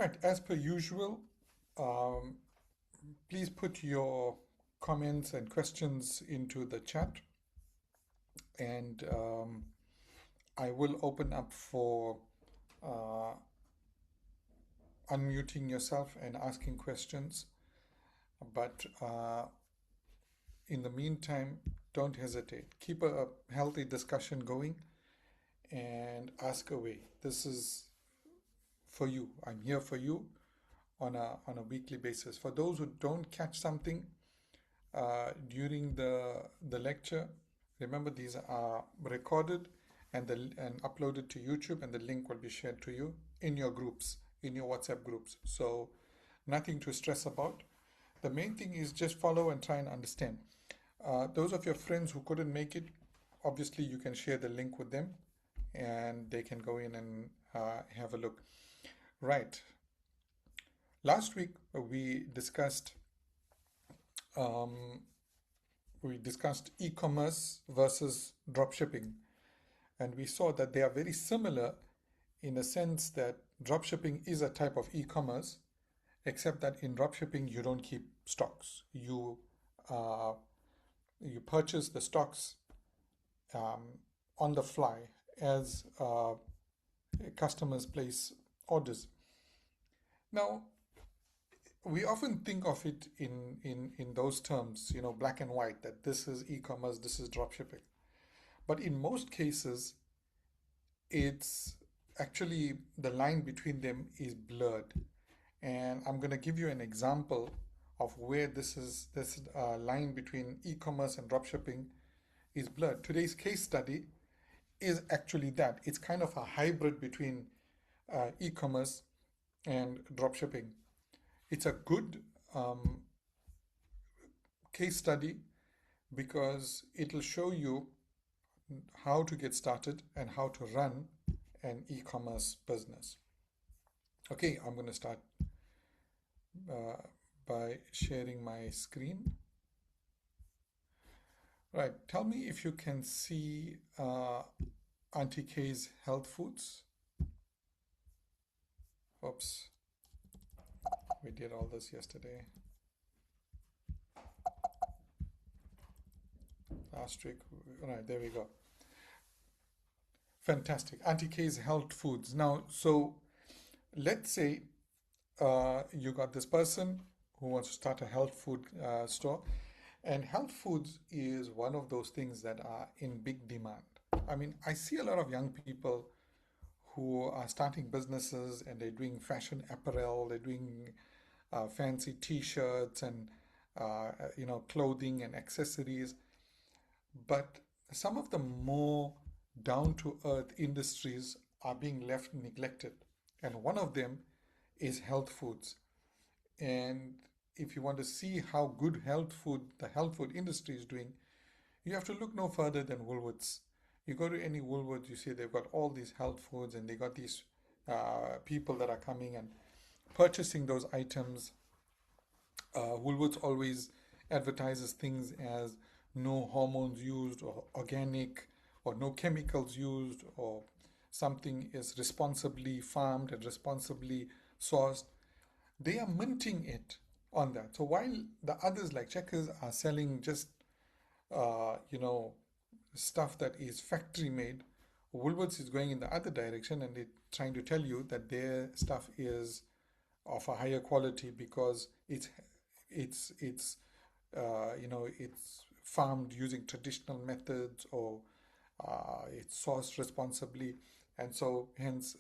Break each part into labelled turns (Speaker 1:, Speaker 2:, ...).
Speaker 1: Right, as per usual, um, please put your comments and questions into the chat, and I will open up for uh, unmuting yourself and asking questions. But in the meantime, don't hesitate. Keep a healthy discussion going and ask away. This is for you. I'm here for you on a weekly basis. For those who don't catch something during the lecture, remember these are recorded and uploaded to YouTube, and the link will be shared to you in your groups, in your WhatsApp groups. So nothing to stress about. The main thing is just follow and try and understand. Those of your friends who couldn't make it, obviously you can share the link with them and they can go in and have a look. Right. Last week um, we discussed e-commerce versus dropshipping, and we saw that they are very similar in a sense that dropshipping is a type of e-commerce, except that in dropshipping you don't keep stocks. Uh, you purchase the stocks um, on the fly as customers place orders. Now, we often think of it in those terms, black and white, that this is e-commerce, this is dropshipping. But in most cases, it's actually the line between them is blurred. And I'm going to give you an example of where this line between e-commerce and dropshipping is blurred. Today's case study is actually that. It's kind of a hybrid between e-commerce and dropshipping. It's a good case study because it'll show you how to get started and how to run an e-commerce business. Okay, I'm going to start by sharing my screen. Right, tell me if you can see Auntie K's Health Foods. Oops, we did all this yesterday. Last week, right, there we go. Fantastic. Auntie K's Health Foods. Now, so let's say you got this person who wants to start a health food store, and health foods is one of those things that are in big demand. I mean, I see a lot of young people who are starting businesses and they're doing fashion apparel, they're doing fancy t-shirts and clothing and accessories. But some of the more down to earth industries are being left neglected. And one of them is health foods. And if you want to see how good the health food industry is doing, you have to look no further than Woolworths. You go to any Woolworths, you see they've got all these health foods and they got these people that are coming and purchasing those items. Woolworths always advertises things as no hormones used or organic or no chemicals used or something is responsibly farmed and responsibly sourced. They are minting it on that. So while the others like Checkers are selling just uh, you know stuff that is factory made, Woolworths is going in the other direction and they're trying to tell you that their stuff is of a higher quality because it's farmed using traditional methods or it's sourced responsibly, and so hence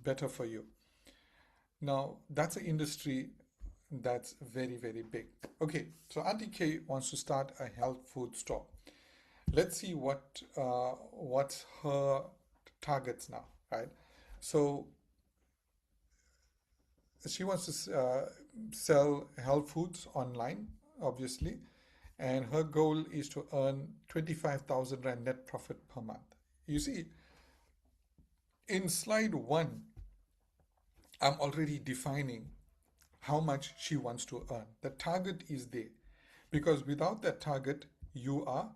Speaker 1: better for you. Now that's an industry that's very, very big. Okay, so Auntie K wants to start a health food store. Let's see what's her targets now, right? So she wants to sell health foods online, obviously, and her goal is to earn 25,000 Rand net profit per month. You see, in slide one, I'm already defining how much she wants to earn. The target is there because without that target, you are,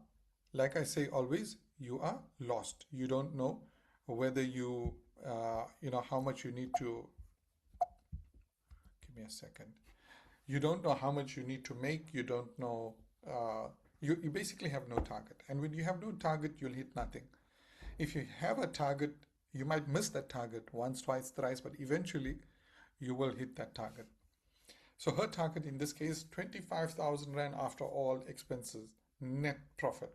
Speaker 1: like I say always, you are lost. You don't know whether how much you need to me a second. You don't know how much you need to make. You don't know. You basically have no target. And when you have no target, you'll hit nothing. If you have a target, you might miss that target once, twice, thrice, but eventually you will hit that target. So her target in this case, 25,000 Rand after all expenses, net profit.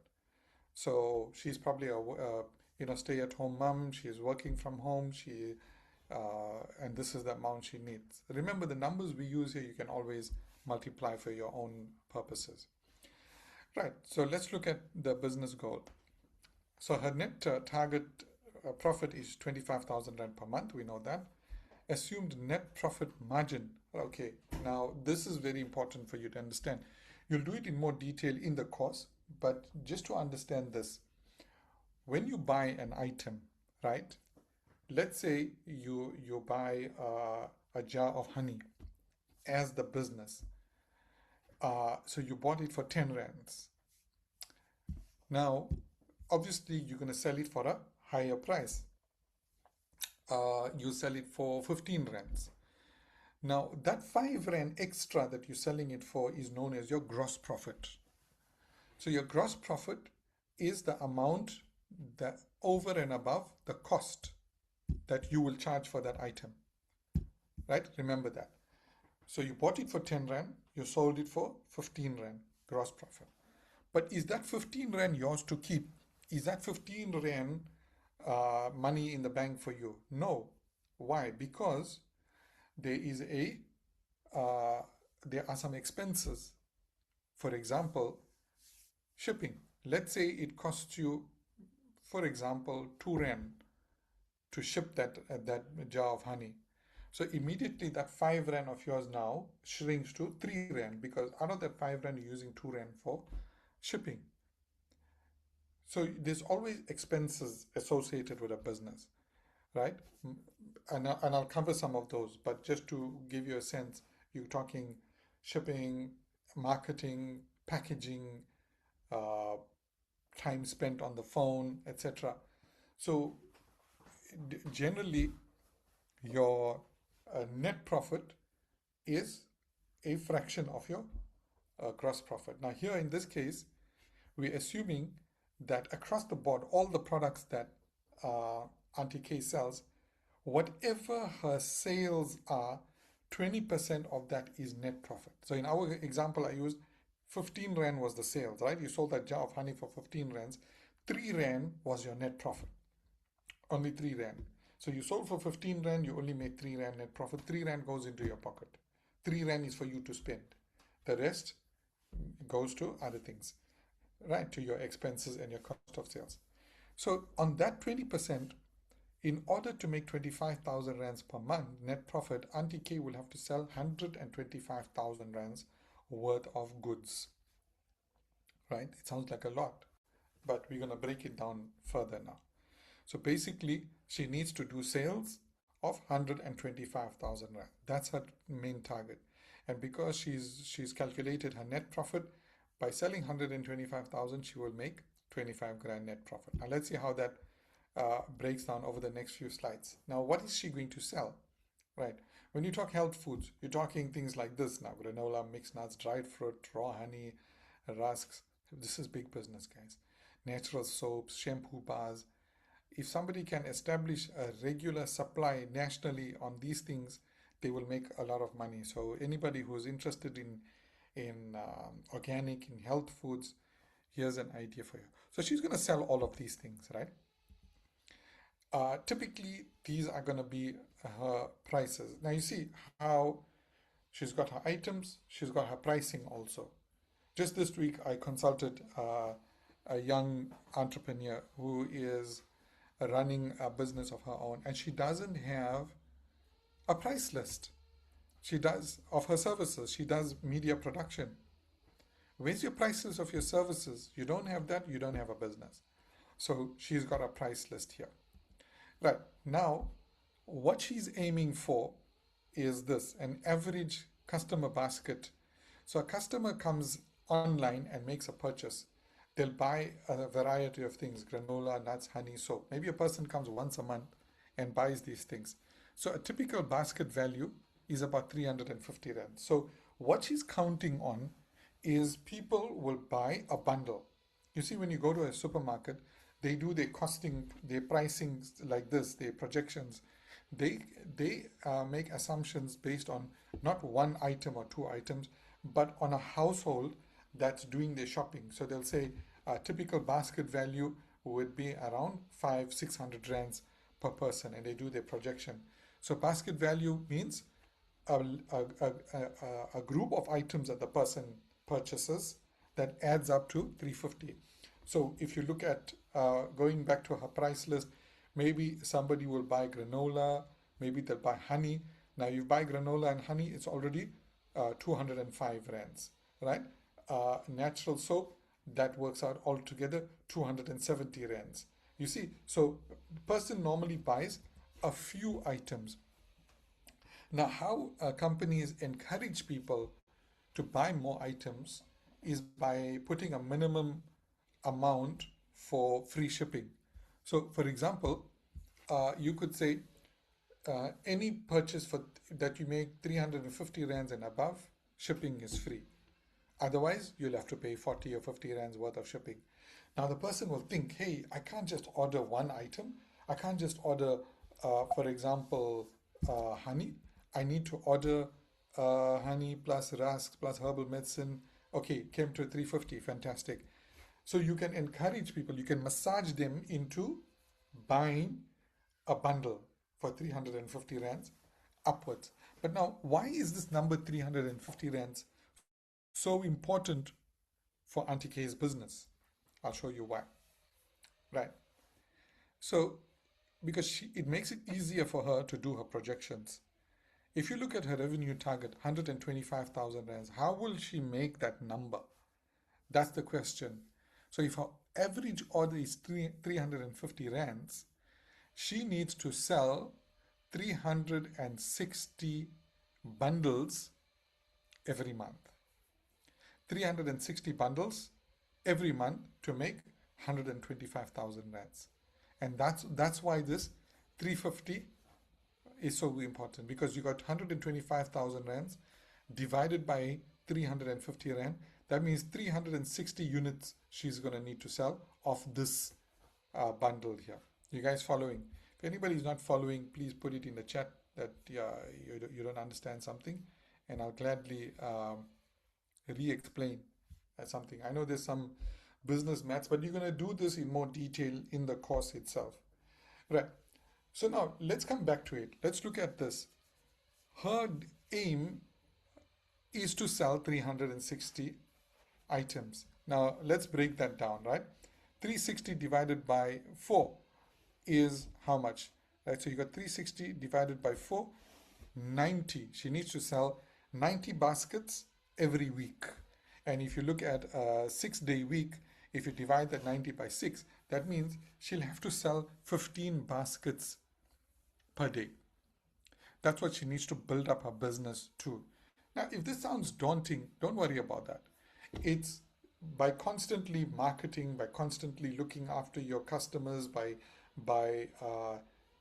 Speaker 1: So she's probably a stay-at-home mom. She is working from home. And this is the amount she needs. Remember, the numbers we use here, you can always multiply for your own purposes. Right, so let's look at the business goal. So her net target profit is 25,000 Rand per month, we know that. Assumed net profit margin. Okay, now this is very important for you to understand. You'll do it in more detail in the course, but just to understand this, when you buy an item, right? Let's say you buy a jar of honey as the business. So you bought it for 10 rands. Now, obviously, you're going to sell it for a higher price. You sell it for 15 rands. Now, that 5 rand extra that you're selling it for is known as your gross profit. So your gross profit is the amount that over and above the cost that you will charge for that item. Right? Remember that. So you bought it for 10 rand, you sold it for 15 rand gross profit. But is that 15 rand yours to keep? Is that 15 rand money in the bank for you? No. Why? Because there is there are some expenses. For example, shipping. Let's say it costs you, for example, 2 rand to ship that jar of honey. So immediately that 5 rand of yours now shrinks to 3 rand, because out of that 5 rand you're using 2 rand for shipping. So there's always expenses associated with a business, right? And I'll cover some of those, but just to give you a sense, you're talking shipping, marketing, packaging, time spent on the phone, etc. So generally, your net profit is a fraction of your gross profit. Now here in this case, we're assuming that across the board, all the products that Auntie K sells, whatever her sales are, 20% of that is net profit. So in our example, I used 15 rand was the sales, right? You sold that jar of honey for 15 rands. 3 rand was your net profit. Only 3 rand. So you sold for 15 rand, you only made 3 rand net profit. 3 rand goes into your pocket. 3 rand is for you to spend. The rest goes to other things, right? To your expenses and your cost of sales. So on that 20%, in order to make 25,000 rands per month net profit, Auntie K will have to sell 125,000 rands worth of goods, right? It sounds like a lot, but we're going to break it down further now. So basically, she needs to do sales of 125,000 rand. That's her main target. And because she's calculated her net profit, by selling 125,000, she will make 25 grand net profit. Now let's see how that breaks down over the next few slides. Now, what is she going to sell, right? When you talk health foods, you're talking things like this now: granola, mixed nuts, dried fruit, raw honey, rusks. This is big business, guys. Natural soaps, shampoo bars. If somebody can establish a regular supply nationally on these things, they will make a lot of money. So anybody who's interested in organic, in health foods, here's an idea for you. So she's going to sell all of these things, right? Typically, these are going to be her prices. Now you see how she's got her items, she's got her pricing also. Just this week, I consulted a young entrepreneur who is running a business of her own, and she doesn't have a price list. She does of her services. She does media production. Where's your prices of your services? You don't have that, you don't have a business. So she's got a price list here. Right, now what she's aiming for is this: an average customer basket. So a customer comes online and makes a purchase. They'll buy a variety of things: granola, nuts, honey, soap. Maybe a person comes once a month and buys these things. So a typical basket value is about 350 rand. So what she's counting on is people will buy a bundle. You see, when you go to a supermarket, they do their costing, their pricing like this, their projections. They they make assumptions based on not one item or two items, but on a household that's doing their shopping. So they'll say a typical basket value would be around 500-600 rands per person, and they do their projection. So basket value means a group of items that the person purchases that adds up to 350. So if you look at going back to her price list, maybe somebody will buy granola, maybe they'll buy honey. Now you buy granola and honey, it's already 205 rands, right? Natural soap, that works out altogether 270 rands. You see, so the person normally buys a few items. Now, how companies encourage people to buy more items is by putting a minimum amount for free shipping. So, for example, you could say any purchase for that you make 350 rands and above, shipping is free. Otherwise, you'll have to pay 40 or 50 rands worth of shipping. Now, the person will think, hey, I can't just order one item. I can't just order, for example, honey. I need to order honey plus rusk plus herbal medicine. Okay, came to 350, fantastic. So you can encourage people, you can massage them into buying a bundle for 350 rands upwards. But now, why is this number 350 rands so important for Auntie K's business? I'll show you why. Right. So, because it makes it easier for her to do her projections. If you look at her revenue target, 125,000 rands, how will she make that number? That's the question. So if her average order is 350 rands, she needs to sell 360 bundles every month. 360 bundles every month to make 125,000 rands. And that's why this 350 is so important, because you got 125,000 rands divided by 350 rand. That means 360 units she's going to need to sell of this bundle here. You guys following? If anybody's not following, please put it in the chat that you don't understand something, and I'll gladly re-explain something. I know there's some business maths, but you're going to do this in more detail in the course itself. Right. So now let's come back to it. Let's look at this. Her aim is to sell 360 items. Now let's break that down, right? 360 divided by 4 is how much? Right, so you got 360 divided by 4, 90. She needs to sell 90 baskets every week. And if you look at a 6-day week, if you divide that 90 by 6, that means she'll have to sell 15 baskets per day. That's what she needs to build up her business to. Now, if this sounds daunting, don't worry about that. It's by constantly marketing, by constantly looking after your customers, by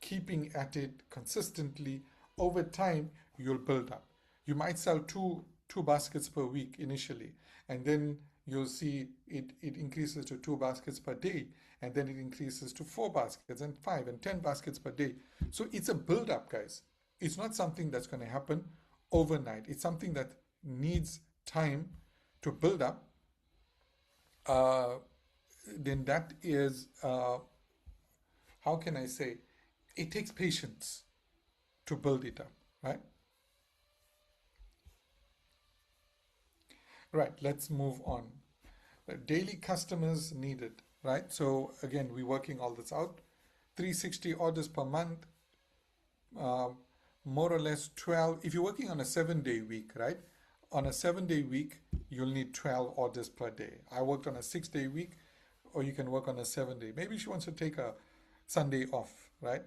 Speaker 1: keeping at it consistently, over time, you'll build up. You might sell two baskets per week initially, and then you'll see it increases to 2 baskets per day, and then it increases to 4 baskets and 5 and 10 baskets per day. So it's a build up, guys. It's not something that's going to happen overnight. It's something that needs time to build up. Then that is, how can I say, it takes patience to build it up, right? Right, let's move on. Daily customers needed, right? So again, we're working all this out. 360 orders per month, more or less 12. If you're working on a 7-day week, right? On a 7-day week, you'll need 12 orders per day. I worked on a 6-day week, or you can work on a 7-day. Maybe she wants to take a Sunday off, right?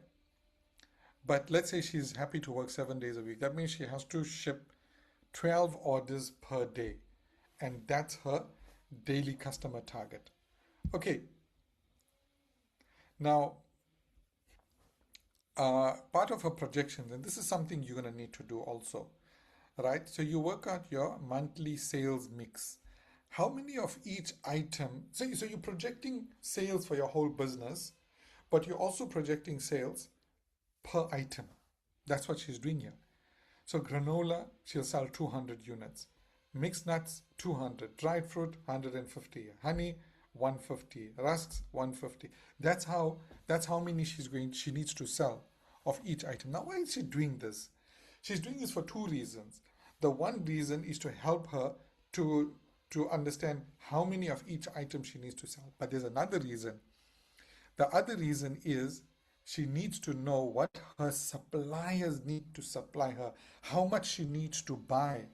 Speaker 1: But let's say she's happy to work 7 days a week. That means she has to ship 12 orders per day. And that's her daily customer target. Okay. Now, part of her projections, and this is something you're going to need to do also, right? So you work out your monthly sales mix. How many of each item? So you're projecting sales for your whole business, but you're also projecting sales per item. That's what she's doing here. So granola, she'll sell 200 units. Mixed nuts, 200. Dried fruit, 150. Honey, 150. Rusks, 150. That's how many she needs to sell of each item. Now, why is she doing this? She's doing this for two reasons. The one reason is to help her to to understand how many of each item she needs to sell. But there's another reason. The other reason is she needs to know what her suppliers need to supply her, how much she needs to buy,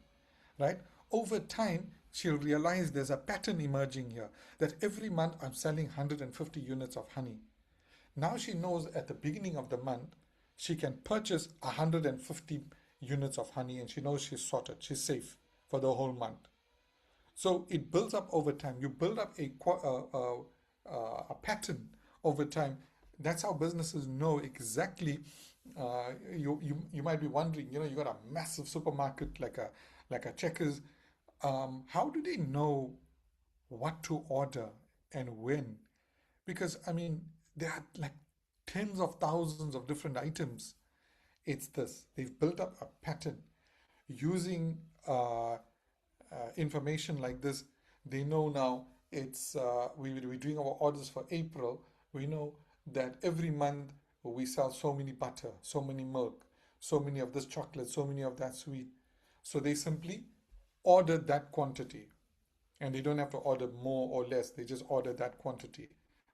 Speaker 1: right? Over time, she'll realize there's a pattern emerging here that every month I'm selling 150 units of honey. Now she knows at the beginning of the month she can purchase 150 units of honey and she knows she's sorted, she's safe for the whole month. So it builds up over time. You build up a pattern over time. That's how businesses know exactly. You might be wondering, you got a massive supermarket like a Checkers. How do they know what to order and when? Because I mean, there are like tens of thousands of different items. It's this. They've built up a pattern using information like this. They know now we're doing our orders for April. We know that every month we sell so many butter, so many milk, so many of this chocolate, so many of that sweet. So they simply order that quantity and they don't have to order more or less. They just order that quantity,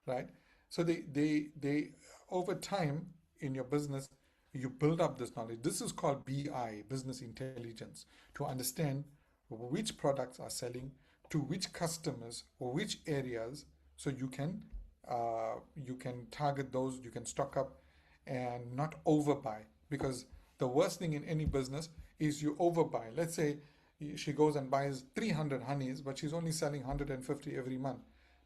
Speaker 1: right? So they over time in your business, you build up this knowledge. This is called BI, business intelligence, to understand which products are selling to which customers or which areas, so you can target those, you can stock up and not overbuy, because the worst thing in any business is you overbuy. Let's say she goes and buys 300 honeys, but she's only selling 150 every month.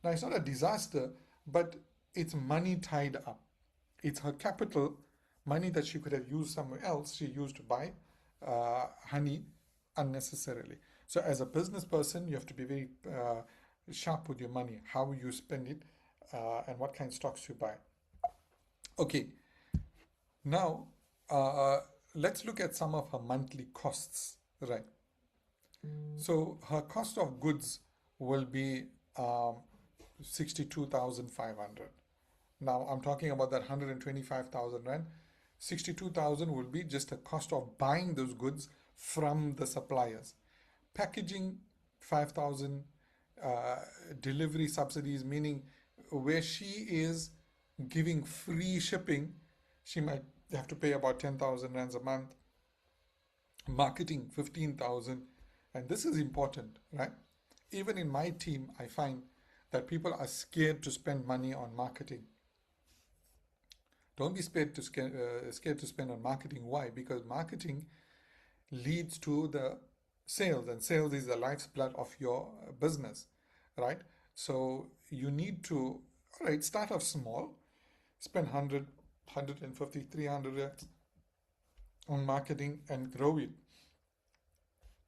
Speaker 1: Now, it's not a disaster, but it's money tied up. It's her capital, money that she could have used somewhere else, she used to buy honey unnecessarily. So, as a business person, you have to be very sharp with your money, how you spend it, and what kind of stocks you buy. Okay, now let's look at some of her monthly costs, right? So her cost of goods will be 62,500. Now I'm talking about that 125,000 rand. 62,000 will be just the cost of buying those goods from the suppliers. Packaging 5,000, uh, delivery subsidies, meaning where she is giving free shipping, she might have to pay about 10,000 rands a month. Marketing 15,000, and this is important, right? Even in my team, I find that people are scared to spend money on marketing. Don't be scared to spend on marketing. Why? Because marketing leads to the sales, and sales is the lifeblood of your business, right? So you need to, all right, start off small, spend 100, on marketing and grow it.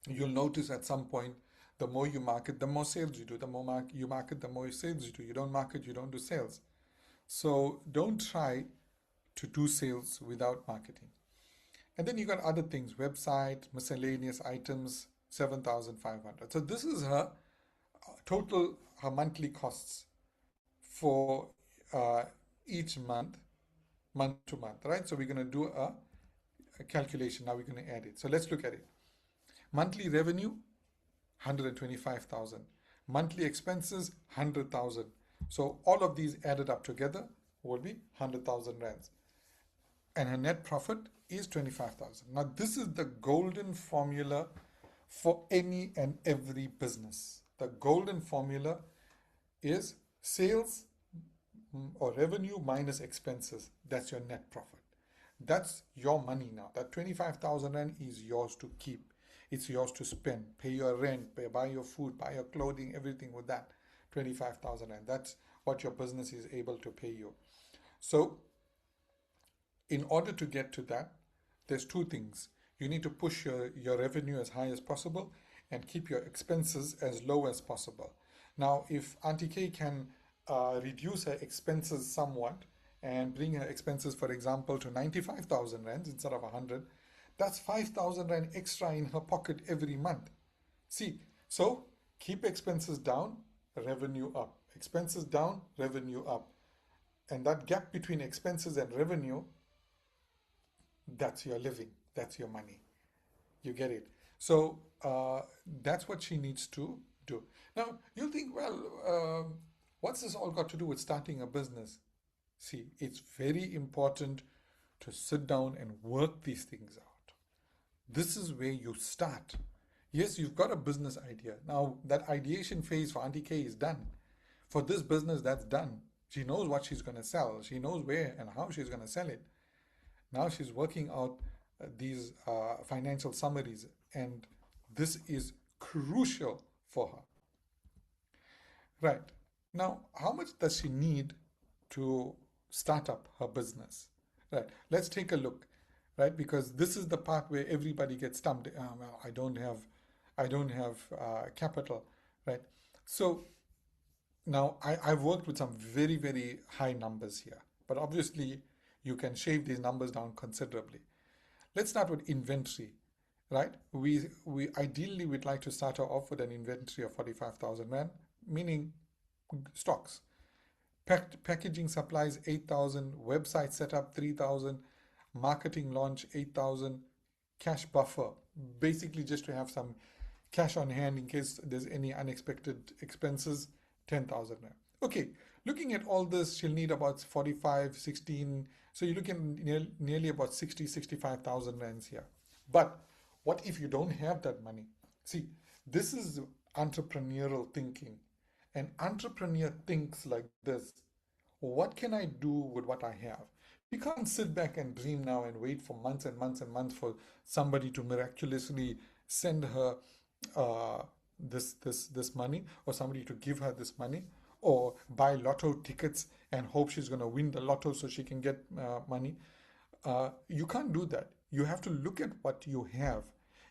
Speaker 1: You'll notice at some point, the more you market, the more sales you do. The more you market, the more sales you do. You don't market, you don't do sales. So don't try to do sales without marketing. And then you got other things, website, miscellaneous items, 7,500. So this is her total, her monthly costs for uh, each month to month, right? So we're going to do a calculation. Now we're going to add it. So let's look at it. Monthly revenue, 125,000. Monthly expenses, 100,000. So all of these added up together will be 100,000 rands. And her net profit is 25,000. Now this is the golden formula for any and every business. The golden formula is sales or revenue minus expenses. That's your net profit. That's your money now. That 25,000 rand is yours to keep. It's yours to spend. Pay your rent, buy your food, buy your clothing, everything with that 25,000 rand. That's what your business is able to pay you. So In order to get to that, there's two things. You need to push your revenue as high as possible and keep your expenses as low as possible. Now, if Auntie K can reduce her expenses somewhat and bring her expenses, for example, to 95,000 rands instead of 100, that's 5,000 rand extra in her pocket every month. See, so keep expenses down, revenue up. Expenses down, revenue up. And that gap between expenses and revenue, that's your living, that's your money. You get it. So that's what she needs to do. Now, you'll think, well, what's this all got to do with starting a business? See, it's very important to sit down and work these things out. This is where you start. Yes, you've got a business idea. Now, that ideation phase for Auntie K is done. For this business, that's done. She knows what she's going to sell. She knows where and how she's going to sell it. Now she's working out these financial summaries, and this is crucial for her. Right. Now, how much does she need to start up her business? Right. Let's take a look. Right, because this is the part where everybody gets stumped. Well, I don't have capital. Right. So now I've worked with some very, very high numbers here, but obviously you can shave these numbers down considerably. Let's start with inventory, right? We ideally we'd like to start off with an inventory of 45,000 rand, meaning stocks. Packaging supplies 8,000, website setup 3,000, marketing launch 8,000, cash buffer, basically just to have some cash on hand in case there's any unexpected expenses, 10,000 rand. Okay, looking at all this, she'll need about 45, 16. So you're looking nearly about 60, 65,000 rands here. But what if you don't have that money? See, this is entrepreneurial thinking. An entrepreneur thinks like this: what can I do with what I have? She can't sit back and dream now and wait for months and months and months for somebody to miraculously send her this money, or somebody to give her this money, or buy lotto tickets and hope she's going to win the lotto so she can get money. You can't do that. You have to look at what you have,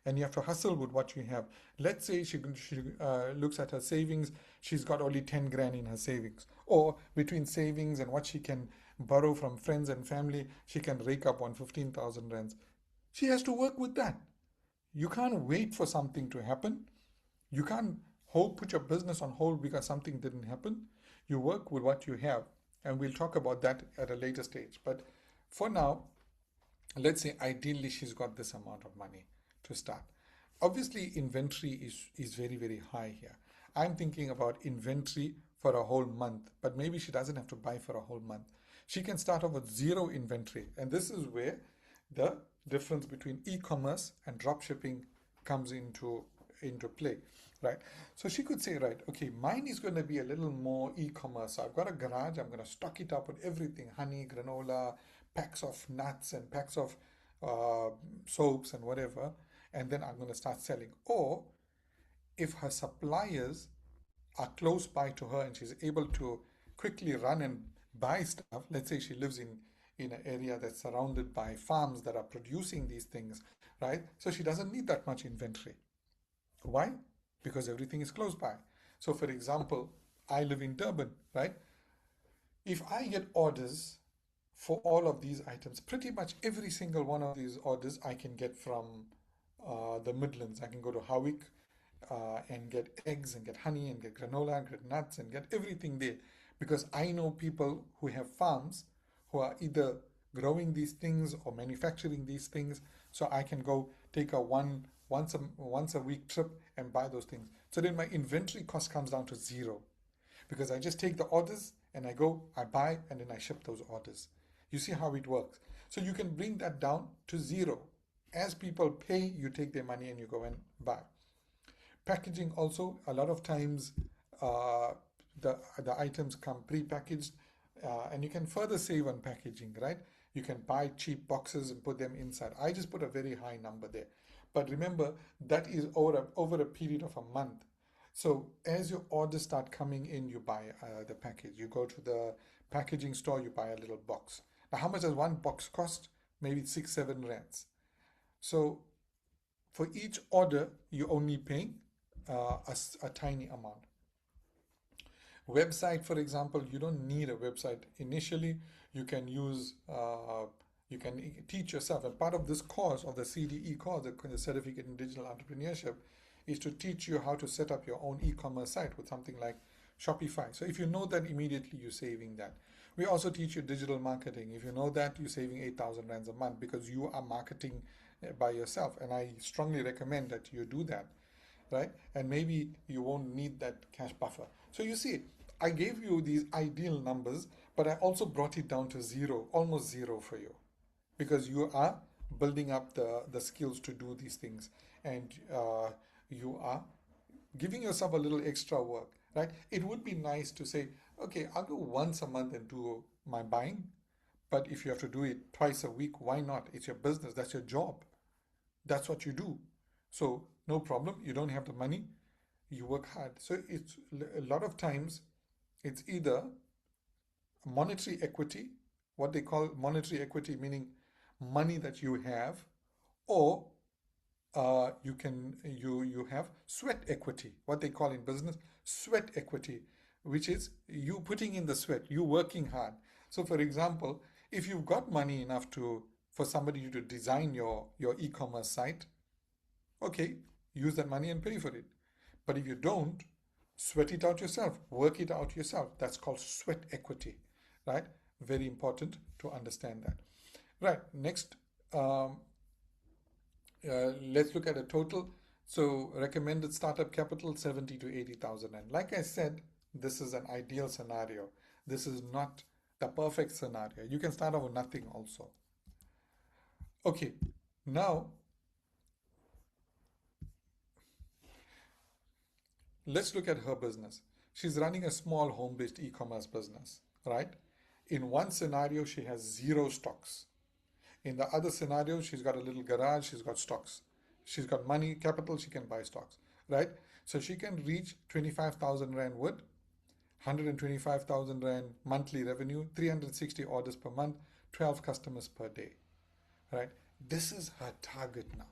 Speaker 1: and you have to hustle with what you have. Let's say she looks at her savings. She's got only 10 grand in her savings, or between savings and what she can borrow from friends and family, she can rake up on 15,000 rands. She has to work with that. You can't wait for something to happen. You can't put your business on hold because something didn't happen. You work with what you have, and we'll talk about that at a later stage. But for now, let's say ideally she's got this amount of money to start. Obviously, inventory is very, very high here. I'm thinking about inventory for a whole month, but maybe she doesn't have to buy for a whole month. She can start off with zero inventory, and this is where the difference between e-commerce and dropshipping comes into play, right? So she could say, right, okay, mine is going to be a little more e-commerce. So I've got a garage. I'm going to stock it up with everything: honey, granola, packs of nuts, and packs of soaps and whatever. And then I'm going to start selling. Or if her suppliers are close by to her and she's able to quickly run and buy stuff. Let's say she lives in an area that's surrounded by farms that are producing these things, right? So she doesn't need that much inventory. Why? Because everything is close by. So for example, I live in Durban, right? If I get orders for all of these items, pretty much every single one of these orders I can get from the Midlands. I can go to Howick and get eggs and get honey and get granola and get nuts and get everything there, because I know people who have farms who are either growing these things or manufacturing these things. So I can go take a once a week trip and buy those things. So then my inventory cost comes down to zero, because I just take the orders and I go, I buy, and then I ship those orders. You see how it works. So you can bring that down to zero. As people pay, you take their money and you go and buy. Packaging also, a lot of times uh, the items come pre-packaged, and you can further save on packaging, right? You can buy cheap boxes and put them inside. I just put a very high number there. But remember, that is over a period of a month. So as your orders start coming in, you buy the package. You go to the packaging store, you buy a little box. Now, how much does one box cost? Maybe 6, 7 rands. So for each order, you're only paying a tiny amount. Website, for example, you don't need a website initially. You can use, you can teach yourself. And part of this course, of the CDE course, the Certificate in Digital Entrepreneurship, is to teach you how to set up your own e-commerce site with something like Shopify. So if you know that, immediately you're saving that. We also teach you digital marketing. If you know that, you're saving 8,000 rands a month because you are marketing by yourself. And I strongly recommend that you do that, right? And maybe you won't need that cash buffer. So you see, I gave you these ideal numbers, but I also brought it down to zero, almost zero for you, because you are building up the skills to do these things, and you are giving yourself a little extra work, right? It would be nice to say, okay, I'll go once a month and do my buying, but if you have to do it twice a week, why not? It's your business, that's your job, that's what you do. So no problem, you don't have the money, you work hard. So it's a lot of times it's either monetary equity, what they call monetary equity, meaning money that you have, or you have sweat equity, what they call in business sweat equity, which is you putting in the sweat, you working hard. So for example, if you've got money enough to for somebody to design your e-commerce site, okay, use that money and pay for it. But if you don't, sweat it out yourself, work it out yourself. That's called sweat equity, right? Very important to understand that. Right, next, let's look at a total. So recommended startup capital, 70 to 80,000. And like I said, this is an ideal scenario. This is not the perfect scenario. You can start off with nothing also. Okay, now let's look at her business. She's running a small home-based e-commerce business, right? In one scenario, she has zero stocks. In the other scenario, she's got a little garage, she's got stocks. She's got money, capital, she can buy stocks, right? So she can reach 25,000 Rand worth, 125,000 Rand monthly revenue, 360 orders per month, 12 customers per day, right? This is her target now.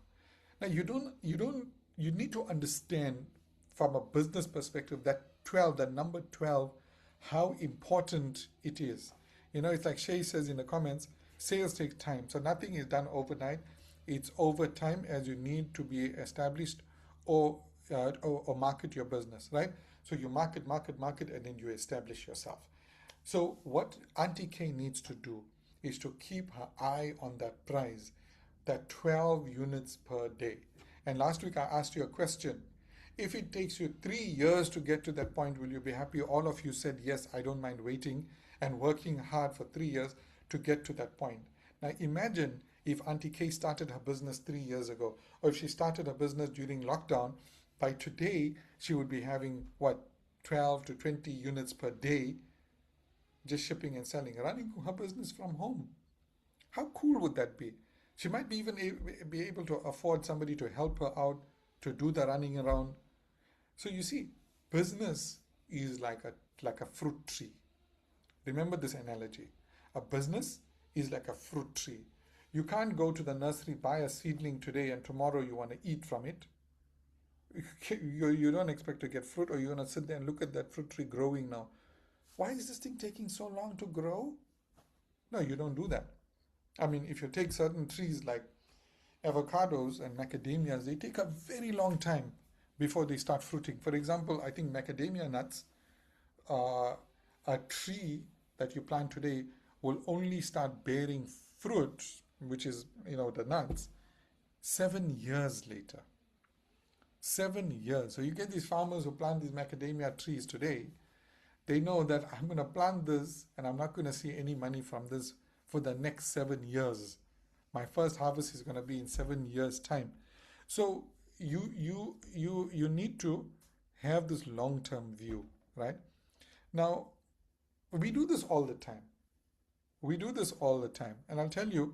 Speaker 1: Now you need to understand from a business perspective that 12, that number 12, how important it is. You know, it's like Shay says in the comments, sales take time. So nothing is done overnight. It's over time as you need to be established or market your business, right? So you market, and then you establish yourself. So what Auntie K needs to do is to keep her eye on that price, that 12 units per day. And last week I asked you a question. If it takes you 3 years to get to that point, will you be happy? All of you said, yes, I don't mind waiting and working hard for 3 years to get to that point. Now imagine if Auntie K started her business 3 years ago, or if she started her business during lockdown, by today she would be having what, 12 to 20 units per day, just shipping and selling, running her business from home. How cool would that be? She might be even be able to afford somebody to help her out to do the running around. So you see, business is like a fruit tree. Remember this analogy. A business is like a fruit tree. You can't go to the nursery, buy a seedling today, and tomorrow you want to eat from it. You don't expect to get fruit, or you're going to sit there and look at that fruit tree growing now. Why is this thing taking so long to grow? No, you don't do that. I mean, if you take certain trees like avocados and macadamias, they take a very long time before they start fruiting. For example, I think macadamia nuts, a tree that you plant today will only start bearing fruit, which is, the nuts, 7 years later. 7 years. So you get these farmers who plant these macadamia trees today, they know that I'm going to plant this and I'm not going to see any money from this for the next 7 years. My first harvest is going to be in 7 years' time. So you need to have this long-term view, right? Now, we do this all the time. And I'll tell you,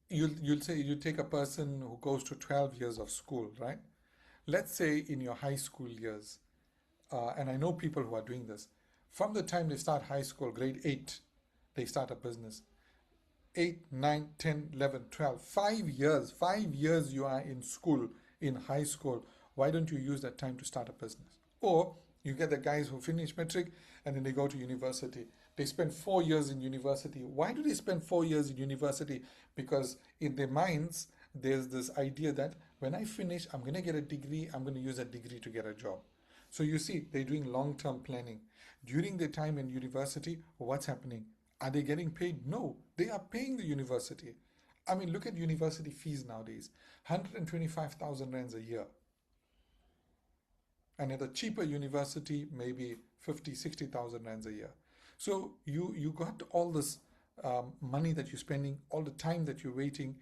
Speaker 1: you'll say you take a person who goes to 12 years of school, right? Let's say in your high school years, and I know people who are doing this, From the time they start high school, grade 8, they start a business. 8, 9, 10, 11, 12, 5 years. 5 years you are in school, in high school. Why don't you use that time to start a business? Or you get the guys who finish matric and then they go to university. They spend 4 years in university. Why do they spend 4 years in university? Because in their minds, there's this idea that when I finish, I'm going to get a degree, I'm going to use that degree to get a job. So you see, they're doing long-term planning. During their time in university, what's happening? Are they getting paid? No, they are paying the university. I mean, look at university fees nowadays, 125,000 rands a year. And at a cheaper university, maybe 50, 60,000 rands a year. So you got all this money that you're spending, all the time that you're waiting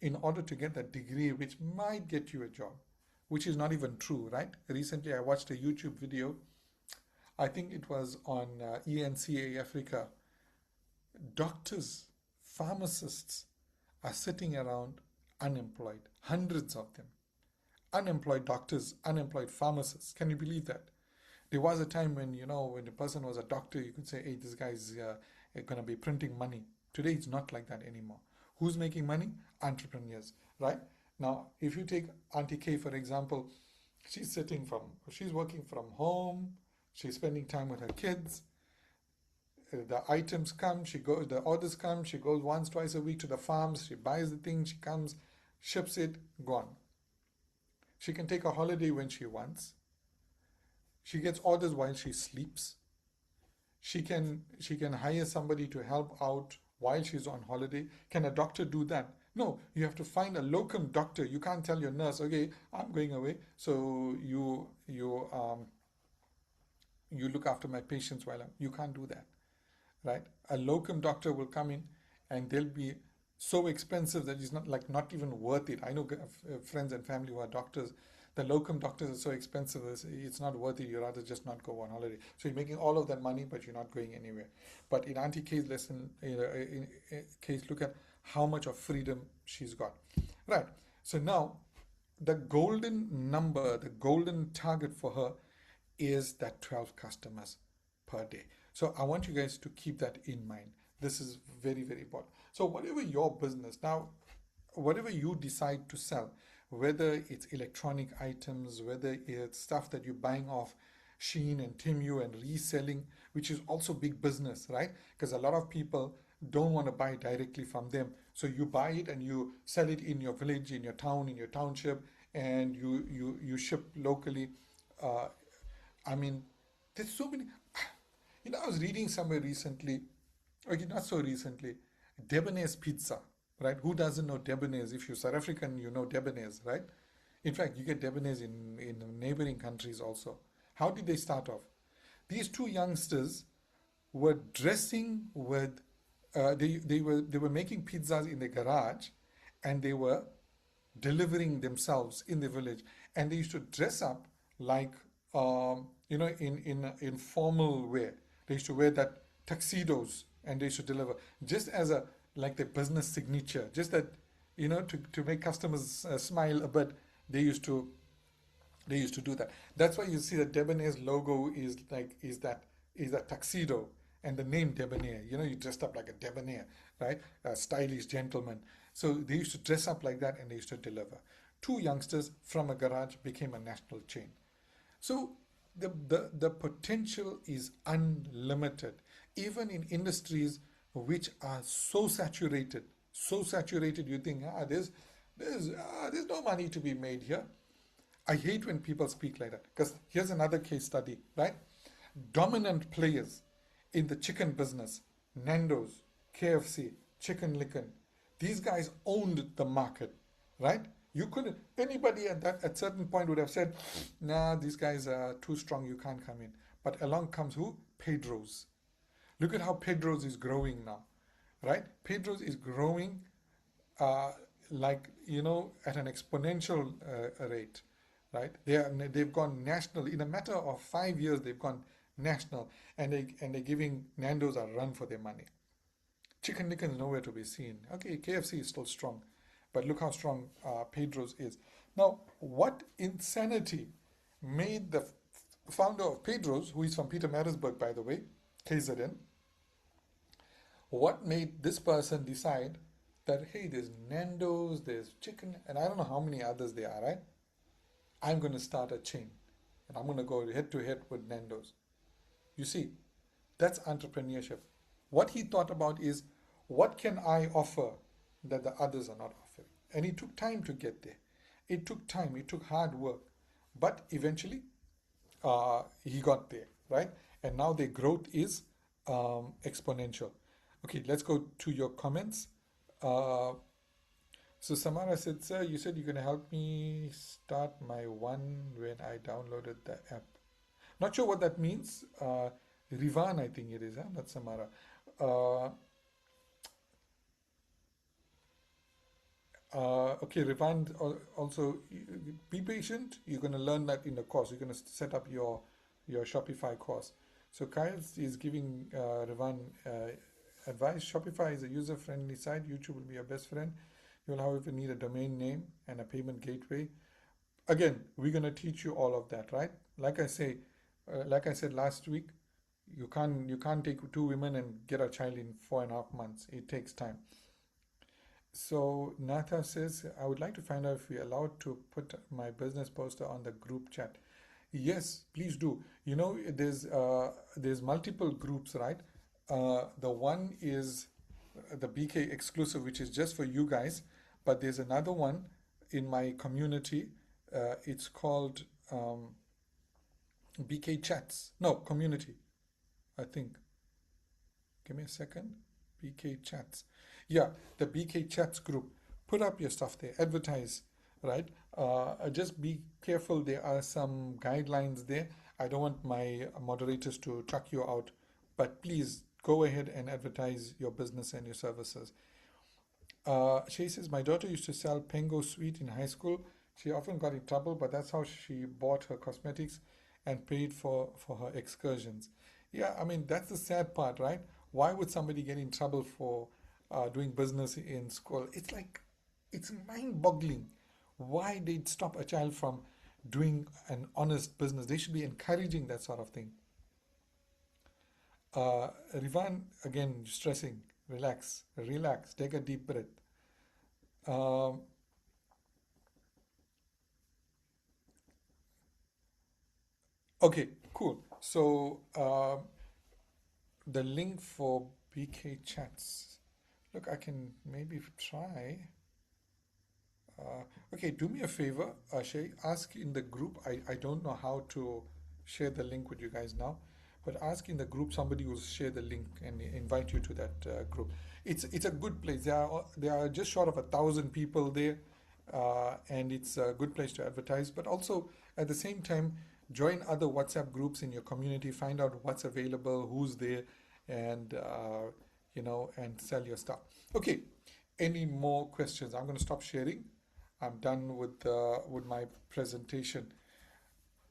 Speaker 1: in order to get that degree, which might get you a job, which is not even true, right? Recently, I watched a YouTube video. I think it was on ENCA Africa. Doctors, pharmacists are sitting around unemployed, hundreds of them. Unemployed doctors, unemployed pharmacists. Can you believe that? There was a time when, when a person was a doctor, you could say, hey, this guy's going to be printing money. Today, it's not like that anymore. Who's making money? Entrepreneurs, right? Now, if you take Auntie K, for example, she's working from home, she's spending time with her kids. The items come, the orders come, she goes once, twice a week to the farms, she buys the thing, she comes, ships it, gone. She can take a holiday when she wants. She gets orders while she sleeps. She can hire somebody to help out while she's on holiday. Can a doctor do that? No, you have to find a locum doctor. You can't tell your nurse, okay, I'm going away, so you look after my patients while you can't do that, right? A locum doctor will come in and they'll be so expensive that it's not even worth it. I know friends and family who are doctors. The locum doctors are so expensive, it's not worth it. You'd rather just not go on holiday. So you're making all of that money, but you're not going anywhere. But in Auntie K's lesson, in case, look at how much of freedom she's got. Right. So now, the golden number, the golden target for her is that 12 customers per day. So I want you guys to keep that in mind. This is very, very important. So whatever your business, now, whatever you decide to sell, whether it's electronic items, whether it's stuff that you're buying off Shein and Temu and reselling, which is also big business, right? Because a lot of people don't want to buy directly from them. So you buy it and you sell it in your village, in your town, in your township, and you ship locally. I mean, there's so many. I was reading somewhere recently, okay, not so recently, Debonairs pizza, right? Who doesn't know Debonairs? If you're South African, you know Debonairs, right? In fact, you get Debonairs in neighboring countries also. How did they start off? These two youngsters were dressing with, they were making pizzas in the garage, and they were delivering themselves in the village, and they used to dress up like in formal wear. They used to wear that tuxedos, and they used to deliver just as a like the business signature, just that to make customers smile a bit. They used to do that. That's why you see the Debonair's logo is that tuxedo, and the name Debonair. You dressed up like a debonair, right? A stylish gentleman. So they used to dress up like that, and they used to deliver. Two youngsters from a garage became a national chain. So the potential is unlimited, even in industries which are so saturated. So saturated, you think, there's no money to be made here. I hate when people speak like that, because here's another case study, right? Dominant players in the chicken business, Nando's, KFC, Chicken Licken, these guys owned the market, right? You couldn't, anybody at certain point would have said, nah, these guys are too strong, you can't come in. But along comes who? Pedro's. Look at how Pedro's is growing now, right? Pedro's is growing at an exponential rate, right? They've gone national. In a matter of 5 years, they've gone national, and they're giving Nando's a run for their money. Chicken Licken is nowhere to be seen. Okay, KFC is still strong, but look how strong Pedro's is. Now, what insanity made the founder of Pedro's, who is from Peter Marisburg, by the way, KZN, what made this person decide that, hey, there's Nando's, there's chicken, and I don't know how many others there are, right? I'm going to start a chain and I'm going to go head to head with Nando's. You see, that's entrepreneurship. What he thought about is, what can I offer that the others are not offering? And it took time to get there. It took time, it took hard work. But eventually, he got there, right? And now the growth is exponential. Okay, let's go to your comments. Uh, so Samara said, sir, you said you're going to help me start my one when I downloaded the app. Not sure what that means. Rivan, I think it is, huh? Not Samara. Uh, okay, Rivan, also be patient. You're going to learn that in the course. You're going to set up your Shopify course. So Kyle is giving Rivan advice. Shopify is a user-friendly site. YouTube will be your best friend. You'll, however, need a domain name and a payment gateway. Again, we're going to teach you all of that, right? Like I said last week, you can't take two women and get a child in 4.5 months. It takes time. So Natha says, I would like to find out if we're allowed to put my business poster on the group chat. Yes, please do. You know, there's multiple groups, right? The one is the BK exclusive, which is just for you guys. But there's another one in my community. It's called BK Chats. No, community, I think. Give me a second. BK Chats. Yeah, the BK Chats group. Put up your stuff there. Advertise, right? Just be careful. There are some guidelines there. I don't want my moderators to chuck you out, but please go ahead and advertise your business and your services. She says, my daughter used to sell Pengo Sweet in high school. She often got in trouble, but that's how she bought her cosmetics and paid for her excursions. Yeah, I mean, that's the sad part, right? Why would somebody get in trouble for doing business in school? It's like, it's mind-boggling why they'd stop a child from doing an honest business. They should be encouraging that sort of thing. Rivan, again, stressing, relax, take a deep breath. Um, okay, cool. So the link for BK chats. Look, I can maybe try. Okay, do me a favor, Shay. Ask in the group. I don't know how to share the link with you guys now, but ask in the group. Somebody will share the link and invite you to that group. It's a good place. There are just short of 1,000 people there, and it's a good place to advertise. But also at the same time, join other WhatsApp groups in your community. Find out what's available, who's there, and and sell your stuff. Okay. Any more questions? I'm going to stop sharing. I'm done with my presentation.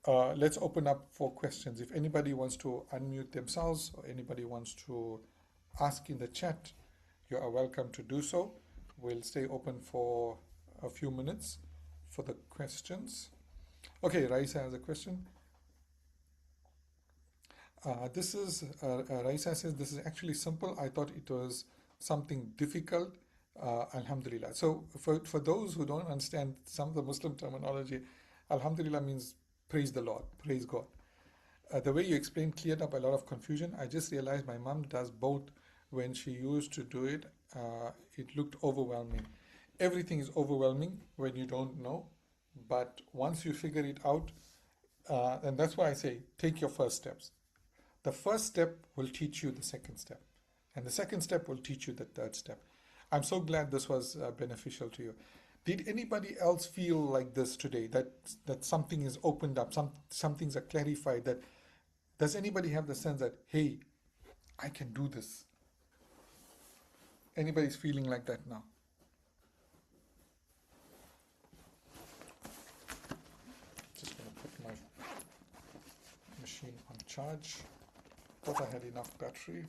Speaker 1: Let's open up for questions. If anybody wants to unmute themselves or anybody wants to ask in the chat, you are welcome to do so. We'll stay open for a few minutes for the questions. Okay, Raisa has a question. Raisa says, this is actually simple. I thought it was something difficult. Alhamdulillah. So for those who don't understand some of the Muslim terminology, Alhamdulillah means praise the Lord, praise God. The way you explained cleared up a lot of confusion. I just realized my mom does both. When she used to do it, it looked overwhelming. Everything is overwhelming when you don't know, but once you figure it out, and that's why I say take your first steps. The first step will teach you the second step, and the second step will teach you the third step. I'm so glad this was beneficial to you. Did anybody else feel like this today? That something is opened up, some things are clarified. That does anybody have the sense that, hey, I can do this? Anybody's feeling like that now? Just gonna put my machine on charge. Thought I had enough battery.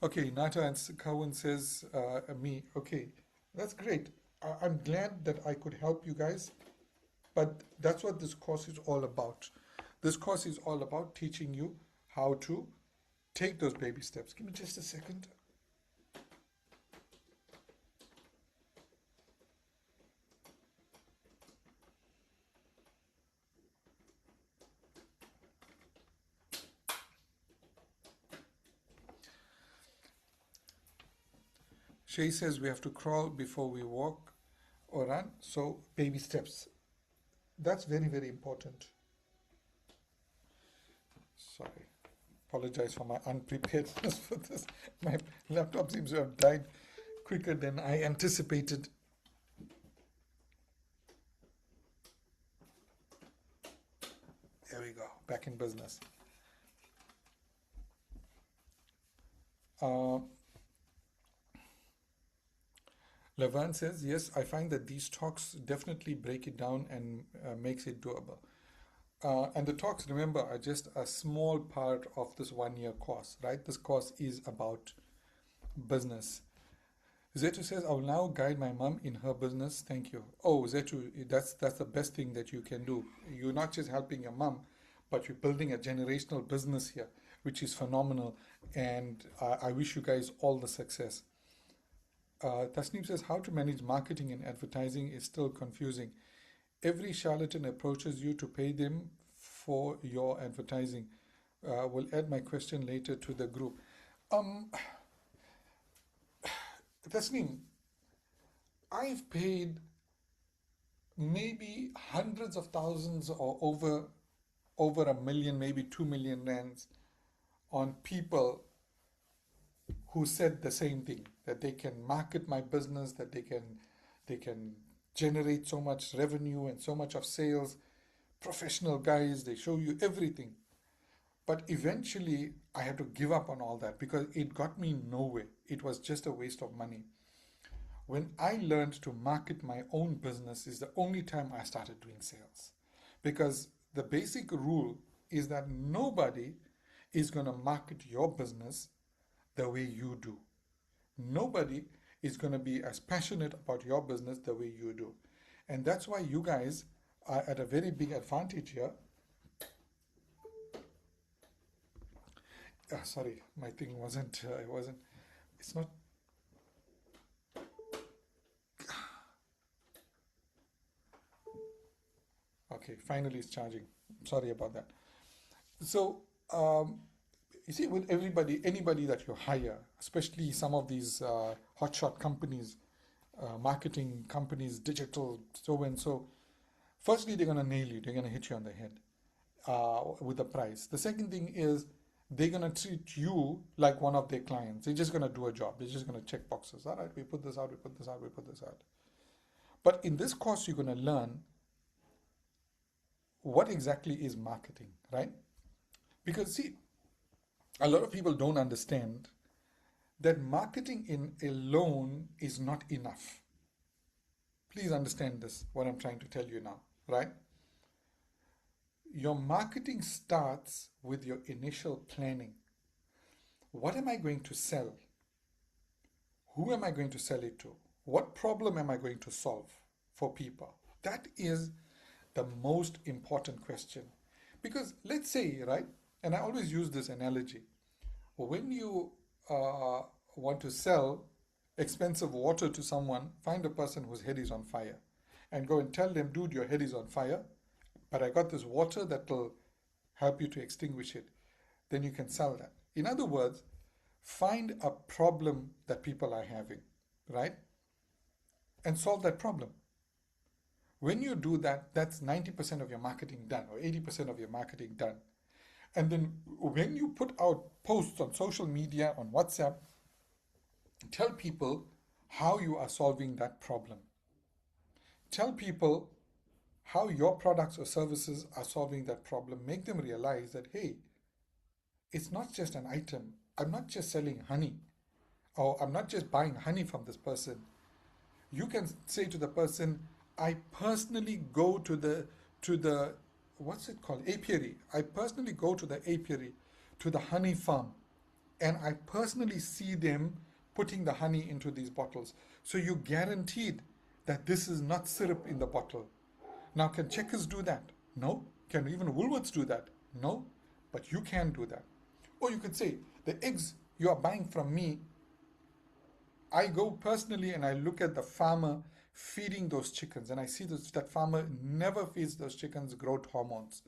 Speaker 1: Okay, Nata and Kawan says me. Okay, that's great. I'm glad that I could help you guys. But that's what this course is all about. This course is all about teaching you how to take those baby steps. Give me just a second. Shay says we have to crawl before we walk or run. So baby steps. That's very, very important. Sorry. Apologize for my unpreparedness for this. My laptop seems to have died quicker than I anticipated. There we go. Back in business. Uh, Levan says, yes, I find that these talks definitely break it down and makes it doable. And the talks, remember, are just a small part of this 1 year course, right? This course is about business. Zetu says, I will now guide my mom in her business. Thank you. Oh, Zetu, that's the best thing that you can do. You're not just helping your mom, but you're building a generational business here, which is phenomenal. And I wish you guys all the success. Tasneem says, how to manage marketing and advertising is still confusing. Every charlatan approaches you to pay them for your advertising. Will add my question later to the group. Um, Tasneem, I've paid maybe hundreds of thousands or over a million, maybe 2 million rands on people who said the same thing, that they can market my business, that they can generate so much revenue and so much of sales. Professional guys, they show you everything. But eventually I had to give up on all that because it got me nowhere. It was just a waste of money. When I learned to market my own business is the only time I started doing sales. Because the basic rule is that nobody is going to market your business the way you do. Nobody is going to be as passionate about your business the way you do. And that's why you guys are at a very big advantage here. Sorry, my thing wasn't, it's not. Okay, finally it's charging. Sorry about that. So, you see, with anybody that you hire, especially some of these hotshot companies, marketing companies, digital, so and so, firstly, they're going to nail you. They're going to hit you on the head with the price. The second thing is they're going to treat you like one of their clients. They're just going to do a job. They're just going to check boxes. All right, we put this out, we put this out, we put this out. But in this course, you're going to learn what exactly is marketing, right? Because, see, a lot of people don't understand that marketing in alone is not enough. Please understand this, what I'm trying to tell you now, right? Your marketing starts with your initial planning. What am I going to sell? Who am I going to sell it to? What problem am I going to solve for people? That is the most important question. Because let's say, right, and I always use this analogy, when you want to sell expensive water to someone, find a person whose head is on fire and go and tell them, dude, your head is on fire, but I got this water that will help you to extinguish it. Then you can sell that. In other words, find a problem that people are having, right? And solve that problem. When you do that, that's 90% of your marketing done, or 80% of your marketing done. And then when you put out posts on social media, on WhatsApp, tell people how you are solving that problem. Tell people how your products or services are solving that problem. Make them realize that, hey, it's not just an item. I'm not just selling honey, or I'm not just buying honey from this person. You can say to the person, I personally go to the what's it called, apiary. I personally go to the apiary, to the honey farm, and I personally see them putting the honey into these bottles. So you guaranteed that this is not syrup in the bottle. Now, can Checkers do that? No. Can even Woolworths do that? No. But you can do that. Or you could say, the eggs you are buying from me, I go personally and I look at the farmer feeding those chickens, and I see that farmer never feeds those chickens growth hormones.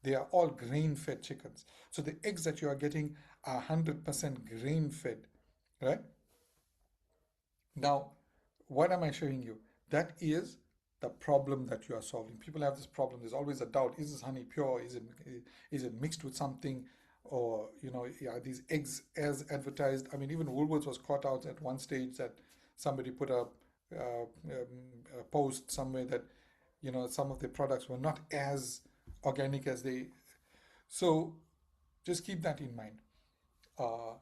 Speaker 1: They are all grain fed chickens. So the eggs that you are getting are 100% grain fed, right? Now, what am I showing you? That is the problem that you are solving. People have this problem. There's always a doubt. Is this honey pure? Is it mixed with something? Or, are these eggs as advertised? I mean, even Woolworths was caught out at one stage that somebody put a post somewhere that, some of the products were not as organic as they. So just keep that in mind. uh,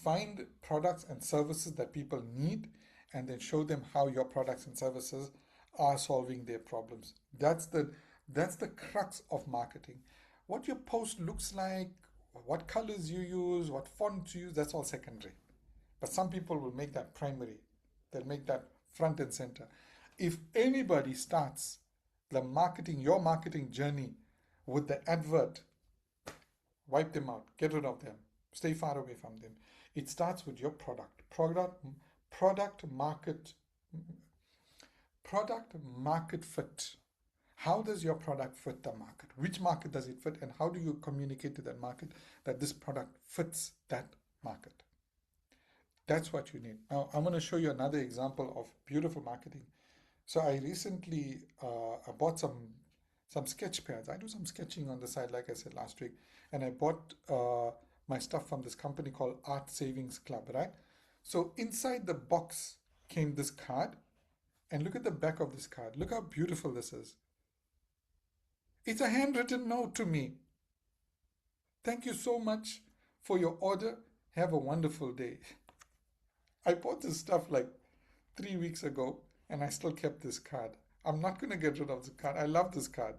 Speaker 1: Find products and services that people need, and then show them how your products and services are solving their problems. That's the crux of marketing. What your post looks like, what colors you use, what fonts you use, that's all secondary. But some people will make that primary. They'll make that front and center. If anybody starts your marketing journey with the advert, wipe them out, get rid of them, stay far away from them. It starts with your product market fit. How does your product fit the market? Which market does it fit, and how do you communicate to that market that this product fits that market? That's what you need. Now, I'm going to show you another example of beautiful marketing. So I recently I bought some sketch pads. I do some sketching on the side, like I said last week, and I bought my stuff from this company called Art Savings Club, right? So inside the box came this card, and look at the back of this card. Look how beautiful this is. It's a handwritten note to me. Thank you so much for your order. Have a wonderful day. I bought this stuff like 3 weeks ago, and I still kept this card. I'm not going to get rid of the card. I love this card.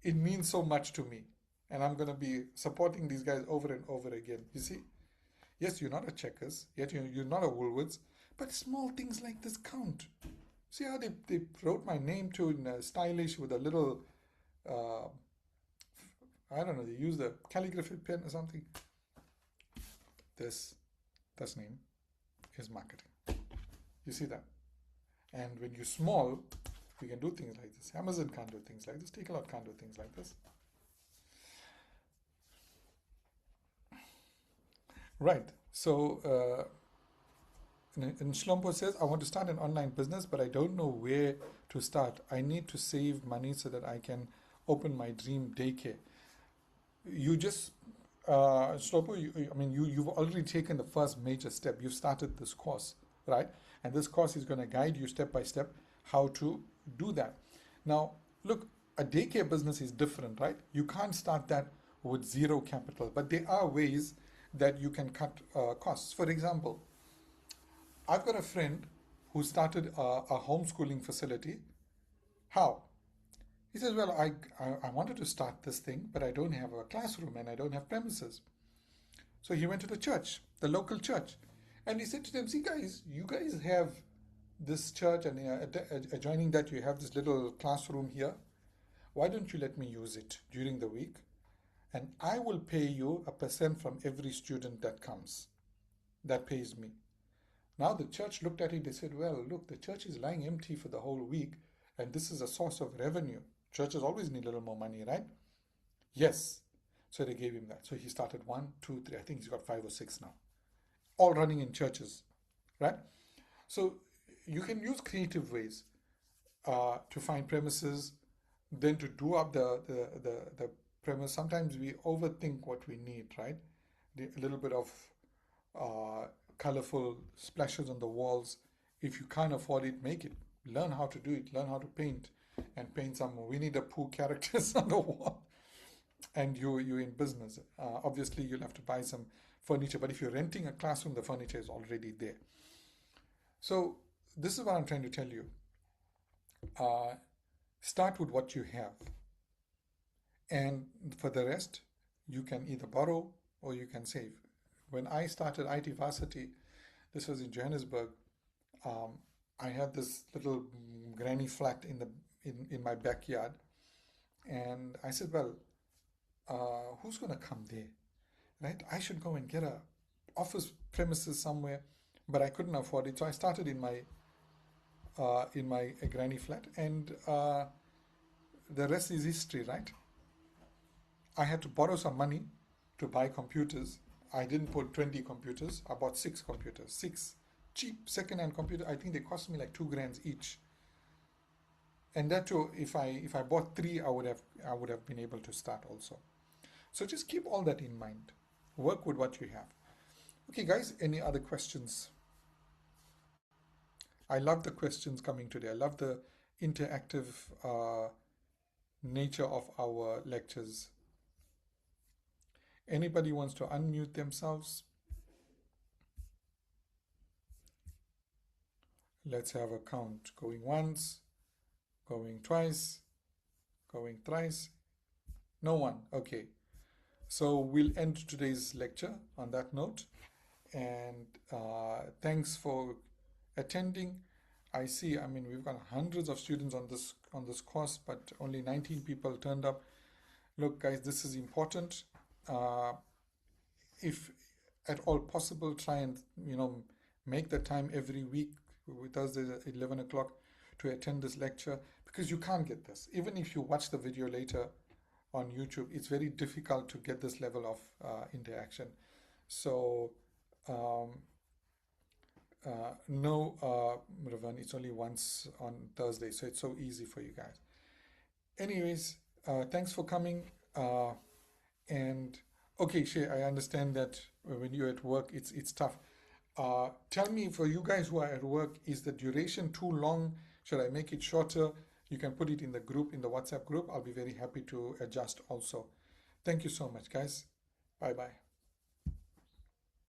Speaker 1: It means so much to me. And I'm going to be supporting these guys over and over again. You see? Yes, you're not a Checkers, yet you're not a Woolworths, but small things like this count. See how they wrote my name too in stylish with a little, uh, I don't know, they use the calligraphy pen or something. This name is marketing. You see that? And when you're small, we can do things like this. Amazon can't do things like this. Takealot can't do things like this. Right. So, and Shlompo says, I want to start an online business, but I don't know where to start. I need to save money so that I can open my dream daycare. You just, Shlomo, you've already taken the first major step. You've started this course, right? And this course is going to guide you step by step how to do that. Now, look, a daycare business is different, right? You can't start that with zero capital, but there are ways that you can cut costs. For example, I've got a friend who started a homeschooling facility. How? He says, well, I wanted to start this thing, but I don't have a classroom and I don't have premises. So he went to the church, the local church, and he said to them, see guys, you guys have this church, and adjoining that you have this little classroom here. Why don't you let me use it during the week? And I will pay you a percent from every student that comes. That pays me. Now the church looked at it, they said, well, look, the church is lying empty for the whole week, and this is a source of revenue. Churches always need a little more money, right? Yes. So they gave him that. So he started 1, 2, 3. I think he's got 5 or 6 now. All running in churches, right? So you can use creative ways to find premises, then to do up the premise. Sometimes we overthink what we need, right? A little bit of colorful splashes on the walls. If you can't afford it, make it. Learn how to do it. Learn how to paint, and paint some Winnie the Pooh characters on the wall. And you're in business. Obviously, you'll have to buy some furniture. But if you're renting a classroom, the furniture is already there. So this is what I'm trying to tell you. Start with what you have. And for the rest, you can either borrow or you can save. When I started IT Varsity, this was in Johannesburg. I had this little granny flat in my backyard. And I said, well, who's going to come there, right? I should go and get a office premises somewhere, but I couldn't afford it. So I started in my granny flat, and the rest is history, right? I had to borrow some money to buy computers. I didn't put 20 computers. I bought six computers, six cheap second-hand computers. I think they cost me like 2 grand each. And that too, if I bought three, I would have been able to start also. So just keep all that in mind. Work with what you have. Okay, guys, any other questions? I love the questions coming today. I love the interactive nature of our lectures. Anybody wants to unmute themselves? Let's have a count. Going once, going twice, going thrice. No one. Okay. So we'll end today's lecture on that note. And thanks for attending. I see, I mean, we've got hundreds of students on this course, but only 19 people turned up. Look, guys, this is important. Uh, if at all possible, try and make the time every week with Thursdays at 11 o'clock to attend this lecture, because you can't get this. Even if you watch the video later on YouTube, it's very difficult to get this level of interaction. So no, Ravan, it's only once on Thursday, so it's so easy for you guys. Anyways, thanks for coming. And okay, Shay, I understand that when you're at work, it's tough. Tell me, for you guys who are at work, is the duration too long? Should I make it shorter? You can put it in the group, in the WhatsApp group. I'll be very happy to adjust also. Thank you so much, guys. Bye bye.